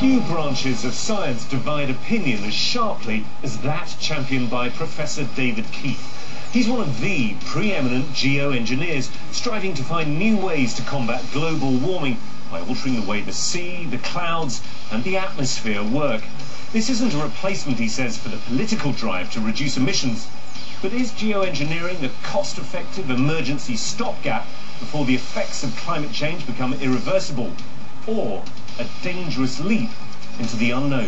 Few branches of science divide opinion as sharply as that championed by Professor David Kieth. He's one of the preeminent geoengineers, striving to find new ways to combat global warming by altering the way the sea, the clouds and the atmosphere work. This isn't a replacement, he says, for the political drive to reduce emissions. But is geoengineering a cost-effective emergency stopgap before the effects of climate change become irreversible? Or a dangerous leap into the unknown?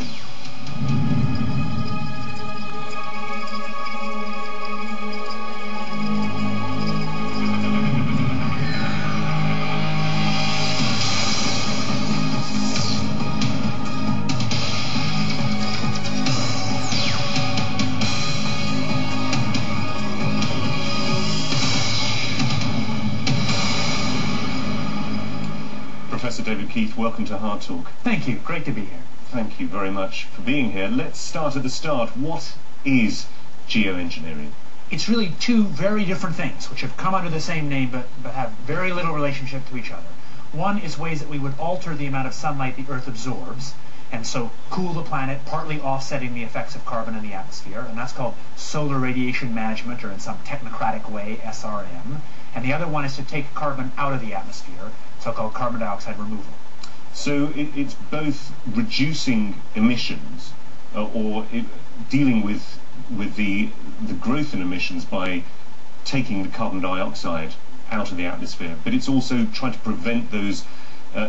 Professor David Kieth, welcome to Hard Talk. Thank you. Great to be here. Thank you very much for being here. Let's start at the start. What is geoengineering? It's really two very different things, which have come under the same name, but have very little relationship to each other. One is ways that we would alter the amount of sunlight the Earth absorbs, and so cool the planet, partly offsetting the effects of carbon in the atmosphere, and that's called solar radiation management, or in some technocratic way, SRM. And the other one is to take carbon out of the atmosphere, so-called carbon dioxide removal. So it's both reducing emissions or dealing with the growth in emissions by taking the carbon dioxide out of the atmosphere, but it's also trying to prevent those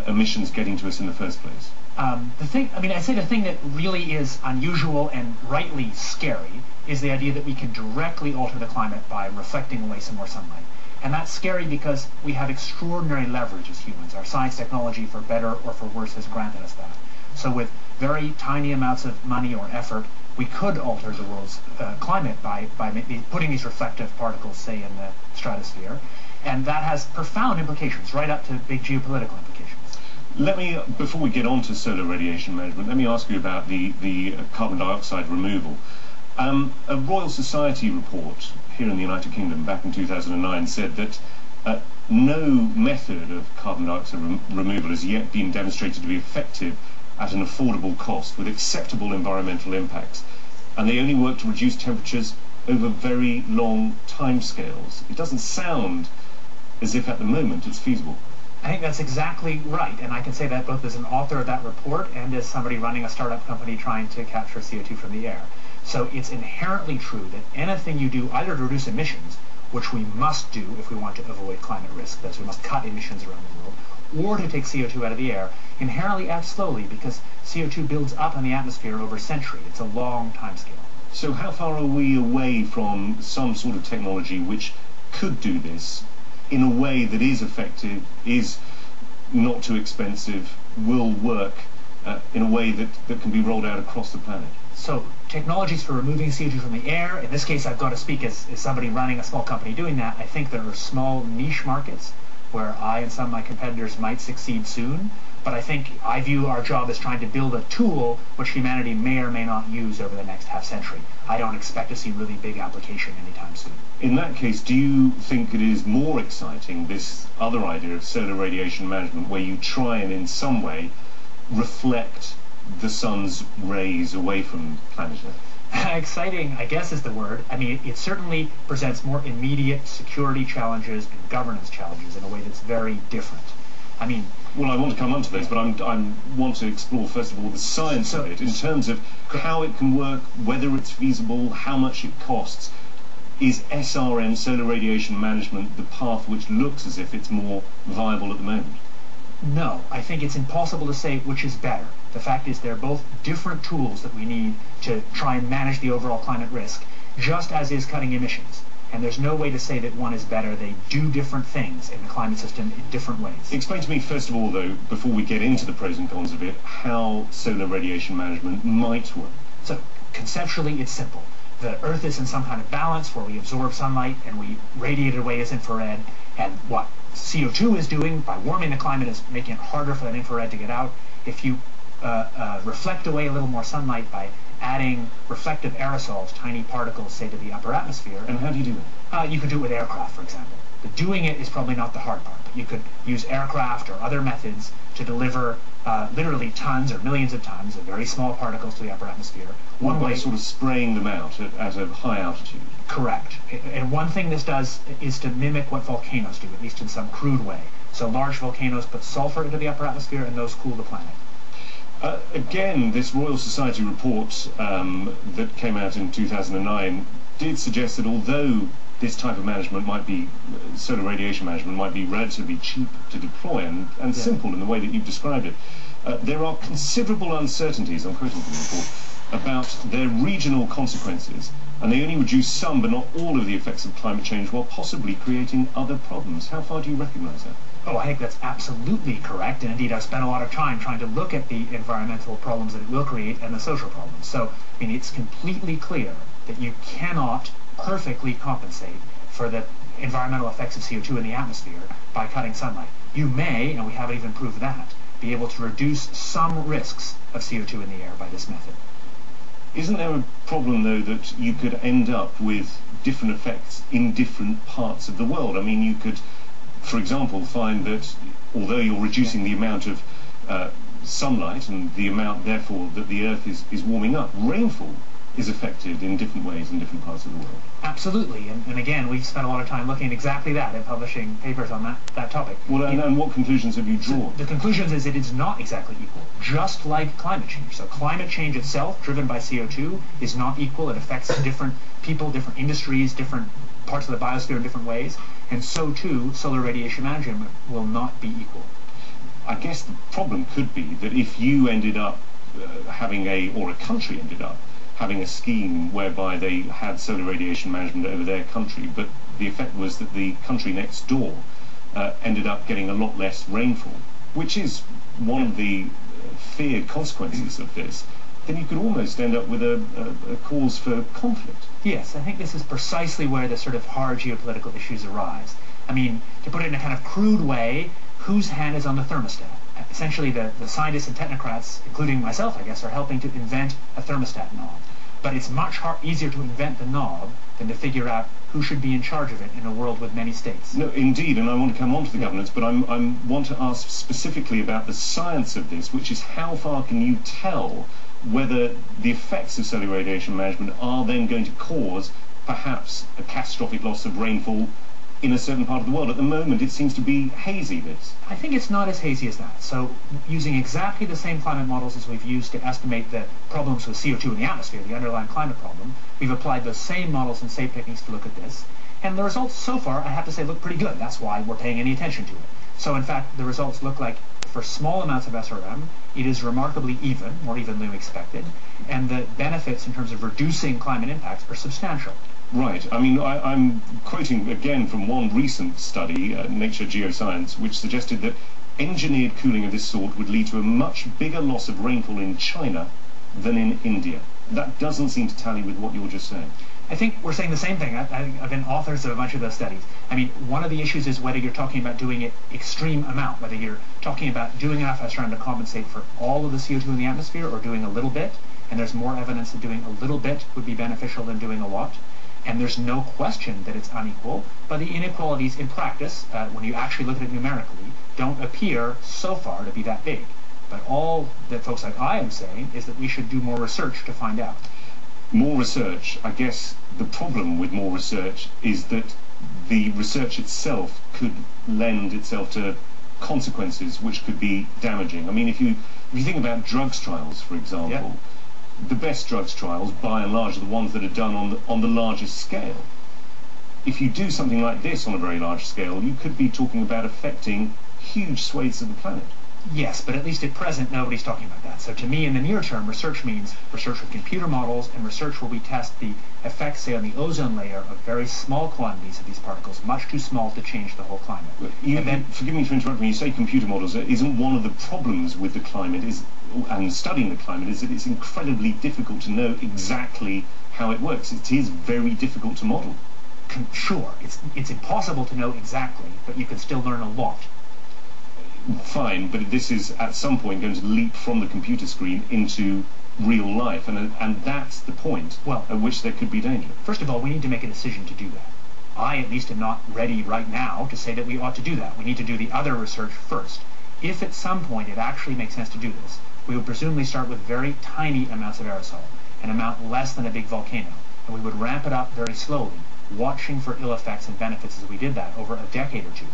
emissions getting to us in the first place. The thing that really is unusual and rightly scary is the idea that we can directly alter the climate by reflecting away some more sunlight. And that's scary because we have extraordinary leverage as humans. Our science technology, for better or for worse, has granted us that. So with very tiny amounts of money or effort, we could alter the world's climate by putting these reflective particles, say, in the stratosphere. And that has profound implications, right up to big geopolitical implications. Let me, before we get on to solar radiation management, let me ask you about the carbon dioxide removal. A Royal Society report here in the United Kingdom back in 2009 said that no method of carbon dioxide removal has yet been demonstrated to be effective at an affordable cost with acceptable environmental impacts, and they only work to reduce temperatures over very long timescales. It doesn't sound as if at the moment it's feasible. I think that's exactly right, and I can say that both as an author of that report and as somebody running a startup company trying to capture CO2 from the air. So it's inherently true that anything you do, either to reduce emissions, which we must do if we want to avoid climate risk, that is, we must cut emissions around the world, or to take CO2 out of the air, inherently acts slowly because CO2 builds up in the atmosphere over a century. It's a long time scale. So how far are we away from some sort of technology which could do this in a way that is effective, is not too expensive, will work in a way that can be rolled out across the planet? So technologies for removing CO2 from the air, in this case I've got to speak as somebody running a small company doing that. I think there are small niche markets where I and some of my competitors might succeed soon, but I view our job as trying to build a tool which humanity may or may not use over the next half century. I don't expect to see really big application anytime soon. In that case, do you think it is more exciting, this other idea of solar radiation management, where you try and in some way reflect the sun's rays away from planet Earth? Exciting, I guess, is the word. I mean, it certainly presents more immediate security challenges and governance challenges in a way that's very different. I mean, well, I want to come on to those, but I want to explore, first of all, the science of it, in terms of how it can work, whether it's feasible, how much it costs. Is SRM, solar radiation management, the path which looks as if it's more viable at the moment? No, I think it's impossible to say which is better. The fact is they're both different tools that we need to try and manage the overall climate risk, just as is cutting emissions. And there's no way to say that one is better. They do different things in the climate system in different ways. Explain to me, first of all, though, before we get into the pros and cons of it, how solar radiation management might work. So conceptually, it's simple. The Earth is in some kind of balance where we absorb sunlight and we radiate it away as infrared, and what CO2 is doing by warming the climate is making it harder for that infrared to get out. If you reflect away a little more sunlight by adding reflective aerosols, tiny particles, say, to the upper atmosphere. And how do you do it? You could do it with aircraft, for example. The doing it is probably not the hard part, but you could use aircraft or other methods to deliver literally tons or millions of tons of very small particles to the upper atmosphere. One way sort of spraying them out at a high altitude. Correct. And one thing this does is to mimic what volcanoes do, at least in some crude way. So large volcanoes put sulfur into the upper atmosphere, and those cool the planet. Again, this Royal Society report that came out in 2009 did suggest that although this type of management might be, solar radiation management might be relatively cheap to deploy and simple in the way that you've described it, there are considerable uncertainties, I'm quoting from the report, about their regional consequences, and they only reduce some but not all of the effects of climate change while possibly creating other problems. How far do you recognise that? Oh, I think that's absolutely correct, and indeed I've spent a lot of time trying to look at the environmental problems that it will create and the social problems. So, I mean, it's completely clear that you cannot perfectly compensate for the environmental effects of CO2 in the atmosphere by cutting sunlight. You may, and we haven't even proved that, be able to reduce some risks of CO2 in the air by this method. Isn't there a problem, though, that you could end up with different effects in different parts of the world? I mean, you could, for example, find that although you're reducing the amount of sunlight and the amount, therefore, that the Earth is warming up, rainfall is affected in different ways in different parts of the world. Absolutely, and again, we've spent a lot of time looking at exactly that and publishing papers on that topic. Well, and what conclusions have you drawn? So the conclusion is that it's not exactly equal, just like climate change. So climate change itself, driven by CO2, is not equal. It affects different people, different industries, different parts of the biosphere in different ways, and so too, solar radiation management will not be equal. I guess the problem could be that if you ended up or a country ended up having a scheme whereby they had solar radiation management over their country, but the effect was that the country next door ended up getting a lot less rainfall, which is one of the feared consequences of this, then you could almost end up with a cause for conflict. Yes, I think this is precisely where the sort of hard geopolitical issues arise. I mean, to put it in a kind of crude way, whose hand is on the thermostat? Essentially, the scientists and technocrats, including myself, I guess, are helping to invent a thermostat knob. But it's much easier to invent the knob than to figure out who should be in charge of it in a world with many states. No, indeed, and I want to come on to the governance, but I want to ask specifically about the science of this, which is how far can you tell whether the effects of solar radiation management are then going to cause perhaps a catastrophic loss of rainfall in a certain part of the world. At the moment, it seems to be hazy, this. I think it's not as hazy as that. So, using exactly the same climate models as we've used to estimate the problems with CO2 in the atmosphere, the underlying climate problem, we've applied those same models and same techniques to look at this. And the results so far, I have to say, look pretty good. That's why we're paying any attention to it. So, in fact, the results look like, for small amounts of SRM, it is remarkably even, more even than we expected, and the benefits in terms of reducing climate impacts are substantial. Right. I mean, I'm quoting again from one recent study, Nature Geoscience, which suggested that engineered cooling of this sort would lead to a much bigger loss of rainfall in China than in India. That doesn't seem to tally with what you're just saying. I think we're saying the same thing. I've been authors of a bunch of those studies. I mean, one of the issues is whether you're talking about doing it extreme amount, whether you're talking about doing enough SRM to compensate for all of the CO2 in the atmosphere or doing a little bit, and there's more evidence that doing a little bit would be beneficial than doing a lot. And there's no question that it's unequal, but the inequalities in practice, when you actually look at it numerically, don't appear so far to be that big. But all that folks like I am saying is that we should do more research to find out. More research. I guess the problem with more research is that the research itself could lend itself to consequences which could be damaging. I mean, if you think about drugs trials, for example, yeah. The best drugs trials, by and large, are the ones that are done on the largest scale. If you do something like this on a very large scale, you could be talking about affecting huge swathes of the planet. Yes, but at least at present, nobody's talking about that. So to me, in the near term, research means research with computer models and research where we test the effects, say, on the ozone layer of very small quantities of these particles, much too small to change the whole climate. Forgive me for interrupting, when you say computer models, isn't one of the problems with the climate and studying the climate is that it's incredibly difficult to know exactly how it works. It is very difficult to model. Sure, it's impossible to know exactly, but you can still learn a lot. Fine, but this is at some point going to leap from the computer screen into real life, and that's the point at which there could be danger. First of all, we need to make a decision to do that. I, at least, am not ready right now to say that we ought to do that. We need to do the other research first. if at some point it actually makes sense to do this, we would presumably start with very tiny amounts of aerosol, an amount less than a big volcano, and we would ramp it up very slowly, watching for ill effects and benefits as we did that over a decade or two.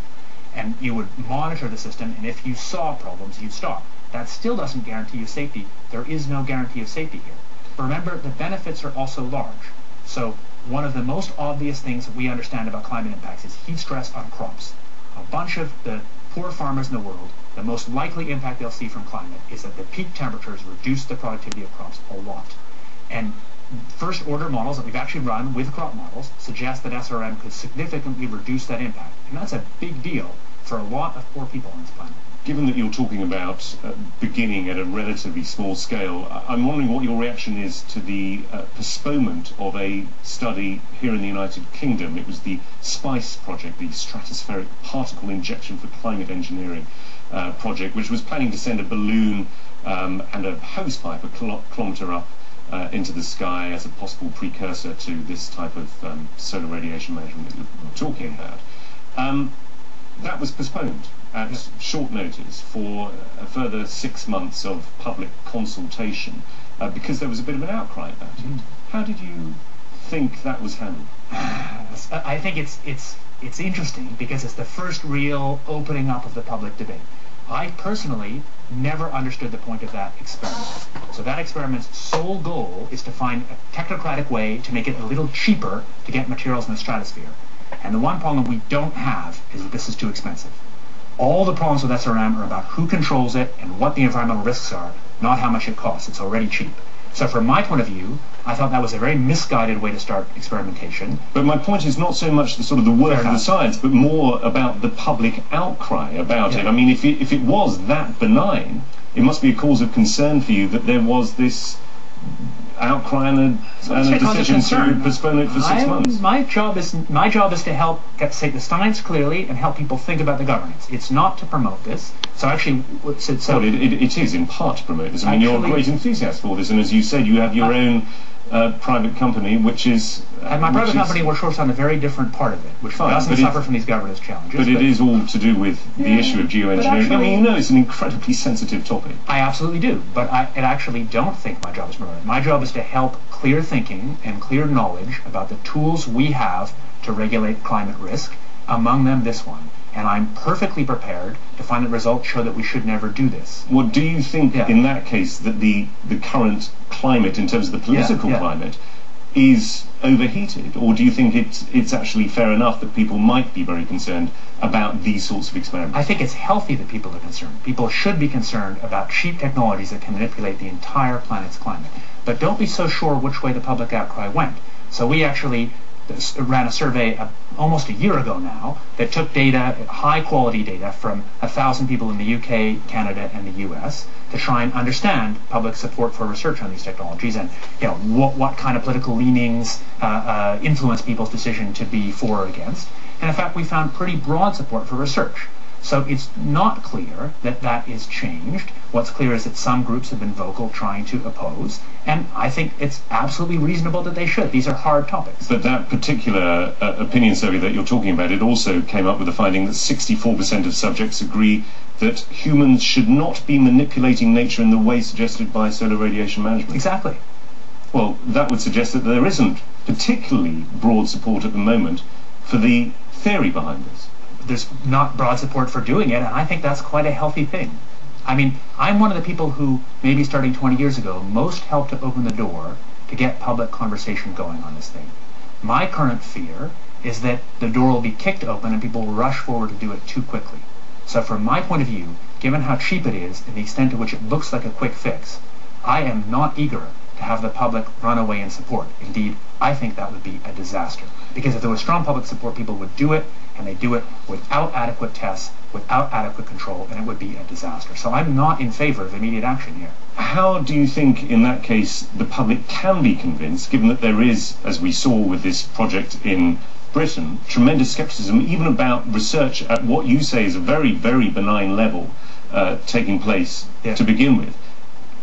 And you would monitor the system, and if you saw problems, you'd stop. That still doesn't guarantee you safety. There is no guarantee of safety here. But remember, the benefits are also large. So one of the most obvious things that we understand about climate impacts is heat stress on crops. A bunch of the poor farmers in the world, the most likely impact they'll see from climate is that the peak temperatures reduce the productivity of crops a lot. And first order models that we've actually run with crop models suggest that SRM could significantly reduce that impact. And that's a big deal for a lot of poor people on this planet. Given that you're talking about beginning at a relatively small scale, I'm wondering what your reaction is to the postponement of a study here in the United Kingdom. It was the SPICE project, the Stratospheric Particle Injection for Climate Engineering project, which was planning to send a balloon and a hose pipe a kilometre up into the sky as a possible precursor to this type of solar radiation management that you're talking about. That was postponed at short notice for a further 6 months of public consultation because there was a bit of an outcry about it. How did you think that was handled? I think it's interesting because it's the first real opening up of the public debate. I personally never understood the point of that experiment. So that experiment's sole goal is to find a technocratic way to make it a little cheaper to get materials in the stratosphere. And the one problem we don't have is that this is too expensive. All the problems with SRM are about who controls it and what the environmental risks are, not how much it costs. It's already cheap. So from my point of view, I thought that was a very misguided way to start experimentation. But my point is not so much the sort of the work of the science, but more about the public outcry about it. I mean, if it was that benign, it must be a cause of concern for you that there was this outcry and a decision to postpone it for 6 months. My job is to help state the science clearly and help people think about the governance. It's not to promote this. So actually, well, it is in part to promote this. I mean, you're a great enthusiast for this, and as you said, you have your own private company, which is... and my private company works on a very different part of it, which doesn't suffer from these governance challenges. But it is all to do with the issue of geoengineering. I mean, you know, it's an incredibly sensitive topic. I absolutely do, but I actually don't think my job is to promote it. My job is to help clear thinking and clear knowledge about the tools we have to regulate climate risk, among them this one. And I'm perfectly prepared to find that results show that we should never do this. Well, do you think in that case that the current climate, in terms of the political climate, is overheated? Or do you think it's actually fair enough that people might be very concerned about these sorts of experiments? I think it's healthy that people are concerned. People should be concerned about cheap technologies that can manipulate the entire planet's climate. But don't be so sure which way the public outcry went. So we actually ran a survey almost a year ago now that took data, high-quality data, from 1,000 people in the UK, Canada, and the US to try and understand public support for research on these technologies and what kind of political leanings influence people's decision to be for or against. And in fact, we found pretty broad support for research. So it's not clear that that is changed. What's clear is that some groups have been vocal trying to oppose, and I think it's absolutely reasonable that they should. These are hard topics. But that particular opinion survey that you're talking about, it also came up with the finding that 64% of subjects agree that humans should not be manipulating nature in the way suggested by solar radiation management. Exactly. Well, that would suggest that there isn't particularly broad support at the moment for the theory behind this. There's not broad support for doing it, and I think that's quite a healthy thing. I mean, I'm one of the people who, maybe starting 20 years ago, most helped to open the door to get public conversation going on this thing. My current fear is that the door will be kicked open and people will rush forward to do it too quickly. So from my point of view, given how cheap it is and the extent to which it looks like a quick fix, I am not eager to have the public run away in support. Indeed, I think that would be a disaster. Because if there was strong public support, people would do it, and they do it without adequate tests, without adequate control, and it would be a disaster. So I'm not in favor of immediate action here. How do you think, in that case, the public can be convinced, given that there is, as we saw with this project in Britain, tremendous scepticism, even about research at what you say is a very, very benign level taking place to begin with?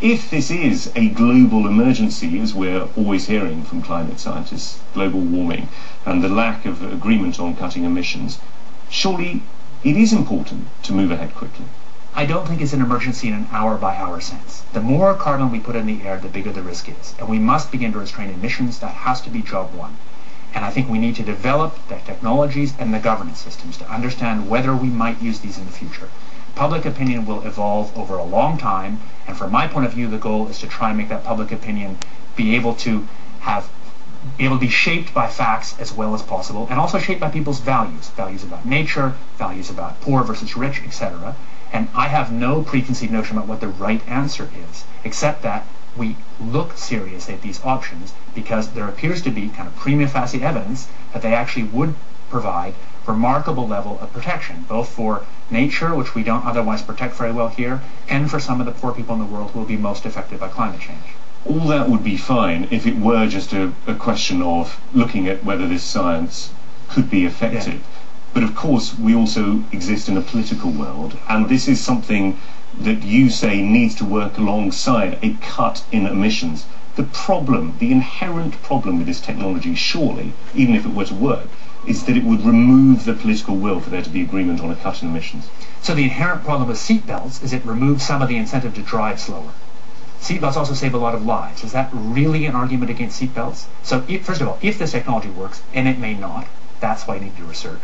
If this is a global emergency, as we're always hearing from climate scientists, global warming, and the lack of agreement on cutting emissions, surely it is important to move ahead quickly. I don't think it's an emergency in an hour-by-hour sense. The more carbon we put in the air, the bigger the risk is. And we must begin to restrain emissions. That has to be job one. And I think we need to develop the technologies and the governance systems to understand whether we might use these in the future. Public opinion will evolve over a long time, and from my point of view, the goal is to try and make that public opinion be able to be shaped by facts as well as possible, and also shaped by people's values about nature, values about poor versus rich, etc. And I have no preconceived notion about what the right answer is, except that we look seriously at these options because there appears to be kind of prima facie evidence that they actually would provide remarkable level of protection, both for nature, which we don't otherwise protect very well here, and for some of the poor people in the world who will be most affected by climate change. All that would be fine if it were just a question of looking at whether this science could be effective. Yeah. But of course, we also exist in a political world, and this is something that you say needs to work alongside a cut in emissions. The problem, the inherent problem with this technology, surely, even if it were to work, is that it would remove the political will for there to be agreement on a cut in emissions. So the inherent problem with seatbelts is it removes some of the incentive to drive slower. Seatbelts also save a lot of lives. Is that really an argument against seatbelts? So first of all, if this technology works, and it may not, that's why you need to do research.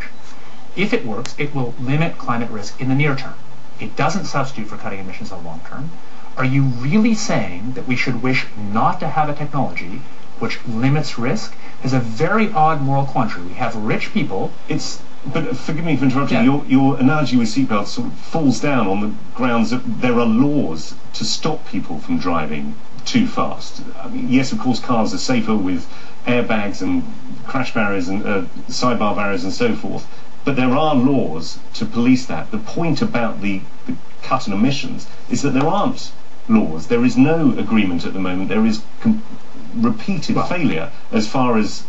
If it works, it will limit climate risk in the near term. It doesn't substitute for cutting emissions in the long term. Are you really saying that we should wish not to have a technology which limits risk? There's a very odd moral quandary. We have rich people. But forgive me for interrupting. Yeah. Your analogy with seatbelts sort of falls down on the grounds that there are laws to stop people from driving too fast. I mean, yes, of course, cars are safer with airbags and crash barriers and sidebar barriers and so forth. But there are laws to police that. The point about the cut in emissions is that there aren't laws. There is no agreement at the moment. There is repeated failure as far as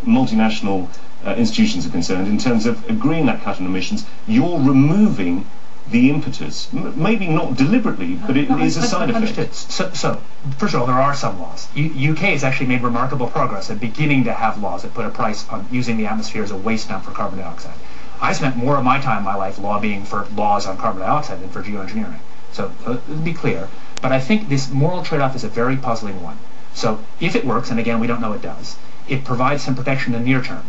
multinational institutions are concerned in terms of agreeing that cut in emissions. You're removing the impetus, maybe not deliberately, but it is a side effect. So, first of all, there are some laws. UK has actually made remarkable progress at beginning to have laws that put a price on using the atmosphere as a waste dump for carbon dioxide. I spent more of my time in my life lobbying for laws on carbon dioxide than for geoengineering. So, to be clear. But I think this moral trade-off is a very puzzling one. So, if it works, and again, we don't know it does, it provides some protection in the near term.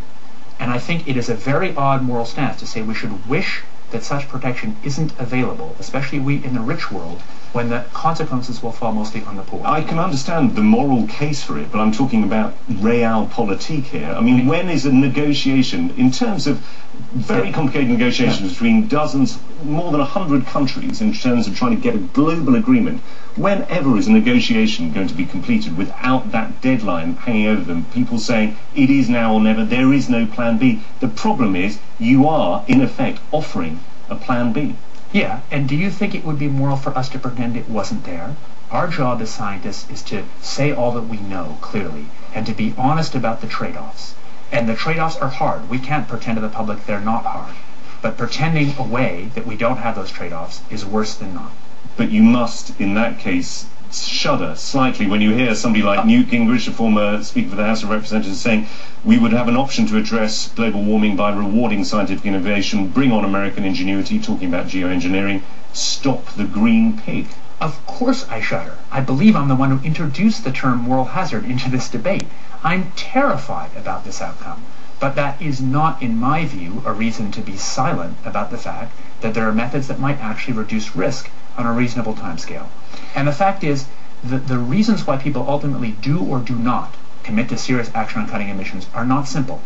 And I think it is a very odd moral stance to say we should wish that such protection isn't available, especially we in the rich world, when the consequences will fall mostly on the poor. I can understand the moral case for it, but I'm talking about realpolitik here. I mean, when is a negotiation, in terms of very complicated negotiations between dozens, more than 100 countries, in terms of trying to get a global agreement, whenever is a negotiation going to be completed without that deadline hanging over them, people saying it is now or never, there is no plan B? The problem is you are, in effect, offering a plan B. Yeah, and do you think it would be moral for us to pretend it wasn't there? Our job as scientists is to say all that we know clearly and to be honest about the trade-offs. And the trade-offs are hard. We can't pretend to the public they're not hard. But pretending away that we don't have those trade-offs is worse than not. But you must, in that case, shudder slightly when you hear somebody like Newt Gingrich, a former Speaker for the House of Representatives, saying we would have an option to address global warming by rewarding scientific innovation, bring on American ingenuity, talking about geoengineering, stop the green pig. Of course I shudder. I believe I'm the one who introduced the term moral hazard into this debate. I'm terrified about this outcome. But that is not, in my view, a reason to be silent about the fact that there are methods that might actually reduce risk on a reasonable timescale. And the fact is that the reasons why people ultimately do or do not commit to serious action on cutting emissions are not simple.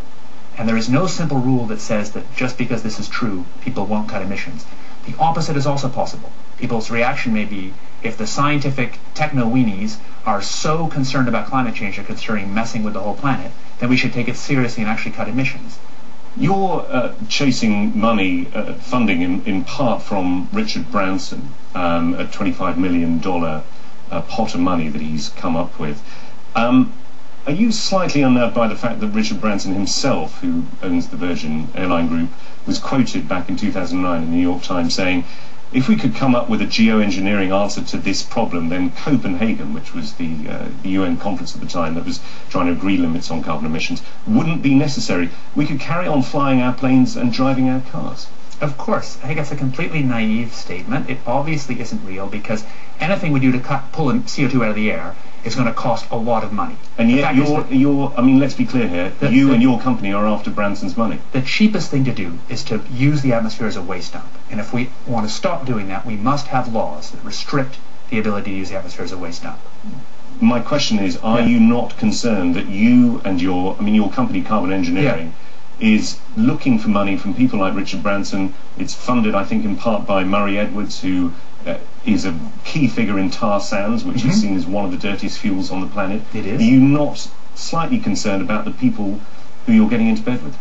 And there is no simple rule that says that just because this is true, people won't cut emissions. The opposite is also possible. People's reaction may be, if the scientific techno-weenies are so concerned about climate change and concerning messing with the whole planet, then we should take it seriously and actually cut emissions. You're chasing money, funding in part from Richard Branson, a $25 million pot of money that he's come up with. Are you slightly unnerved by the fact that Richard Branson himself, who owns the Virgin Airline Group, was quoted back in 2009 in the New York Times saying, if we could come up with a geoengineering answer to this problem, then Copenhagen, which was the UN conference at the time that was trying to agree limits on carbon emissions, wouldn't be necessary. We could carry on flying our planes and driving our cars. Of course. I think that's a completely naive statement. It obviously isn't real because anything we do to pull CO2 out of the air is going to cost a lot of money. And yet I mean, let's be clear here, you and your company are after Branson's money. The cheapest thing to do is to use the atmosphere as a waste dump. And if we want to stop doing that, we must have laws that restrict the ability to use the atmosphere as a waste dump. My question is, are you not concerned that you and your company, Carbon Engineering, is looking for money from people like Richard Branson? It's funded, I think, in part by Murray Edwards, who is a key figure in tar sands, which is seen as one of the dirtiest fuels on the planet. It is. Are you not slightly concerned about the people who you're getting into bed with?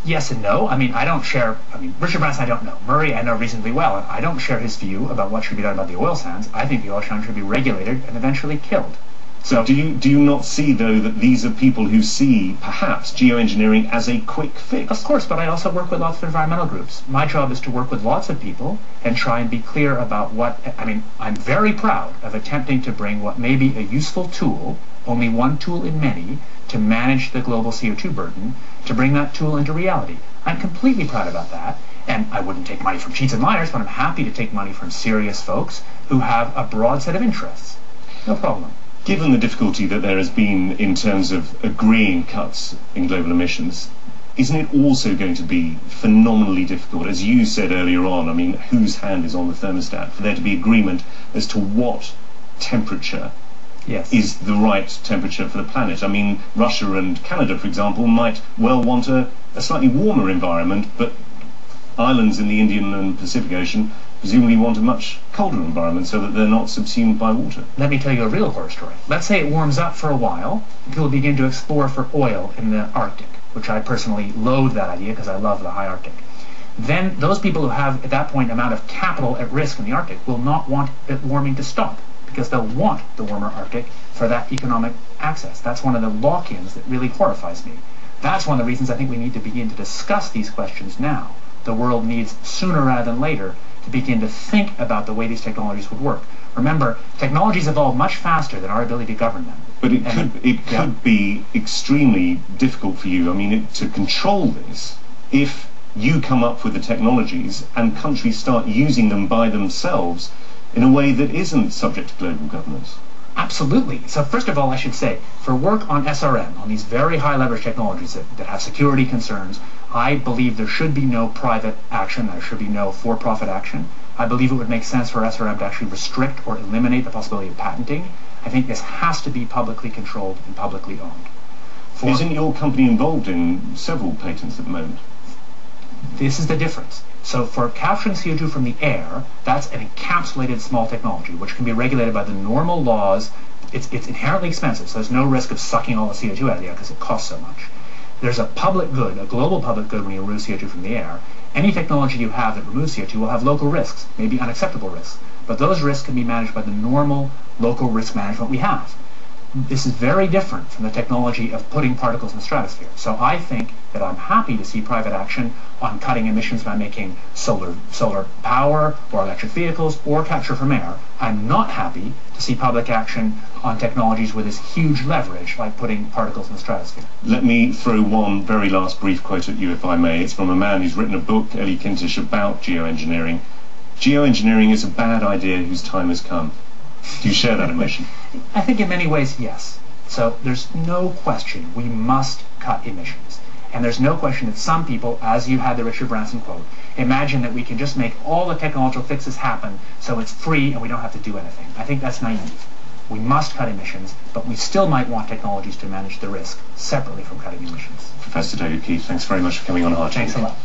Yes and no. Richard Branson I don't know. Murray I know reasonably well, and I don't share his view about what should be done about the oil sands. I think the oil sands should be regulated and eventually killed. So do you not see, though, that these are people who see, perhaps, geoengineering as a quick fix? Of course, but I also work with lots of environmental groups. My job is to work with lots of people and try and be clear about I'm very proud of attempting to bring what may be a useful tool, only one tool in many, to manage the global CO2 burden, to bring that tool into reality. I'm completely proud about that, and I wouldn't take money from cheats and liars, but I'm happy to take money from serious folks who have a broad set of interests. No problem. Given the difficulty that there has been in terms of agreeing cuts in global emissions, isn't it also going to be phenomenally difficult, as you said earlier on, whose hand is on the thermostat, for there to be agreement as to what temperature is the right temperature for the planet? Russia and Canada, for example, might well want a slightly warmer environment, but islands in the Indian and Pacific Ocean presumably want a much colder environment so that they're not subsumed by water. Let me tell you a real horror story. Let's say it warms up for a while, and people begin to explore for oil in the Arctic, which I personally loathe that idea because I love the high Arctic. Then those people who have, at that point, an amount of capital at risk in the Arctic will not want that warming to stop because they'll want the warmer Arctic for that economic access. That's one of the lock-ins that really horrifies me. That's one of the reasons I think we need to begin to discuss these questions now. The world needs, sooner rather than later, to begin to think about the way these technologies would work. Remember, technologies evolve much faster than our ability to govern them. But it could be extremely difficult for you, to control this if you come up with the technologies and countries start using them by themselves in a way that isn't subject to global governance. Absolutely. So first of all, I should say, for work on SRM, on these very high leverage technologies that have security concerns, I believe there should be no private action, there should be no for-profit action. I believe it would make sense for SRM to actually restrict or eliminate the possibility of patenting. I think this has to be publicly controlled and publicly owned. Isn't your company involved in several patents at the moment? This is the difference. So for capturing CO2 from the air, that's an encapsulated small technology, which can be regulated by the normal laws. It's inherently expensive, so there's no risk of sucking all the CO2 out of the air because it costs so much. There's a public good, a global public good when you remove CO2 from the air. Any technology you have that removes CO2 will have local risks, maybe unacceptable risks, but those risks can be managed by the normal local risk management we have. This is very different from the technology of putting particles in the stratosphere. So I think that I'm happy to see private action on cutting emissions by making solar power or electric vehicles or capture from air. I'm not happy to see public action on technologies with this huge leverage like putting particles in the stratosphere. Let me throw one very last brief quote at you, if I may. It's from a man who's written a book, Ellie Kintish, about geoengineering. Geoengineering is a bad idea whose time has come. Do you share that emotion? I think in many ways, yes. So there's no question we must cut emissions. And there's no question that some people, as you had the Richard Branson quote, imagine that we can just make all the technological fixes happen so it's free and we don't have to do anything. I think that's naive. We must cut emissions, but we still might want technologies to manage the risk separately from cutting emissions. Professor David Kieth, thanks very much for coming on Hard. Thanks a lot.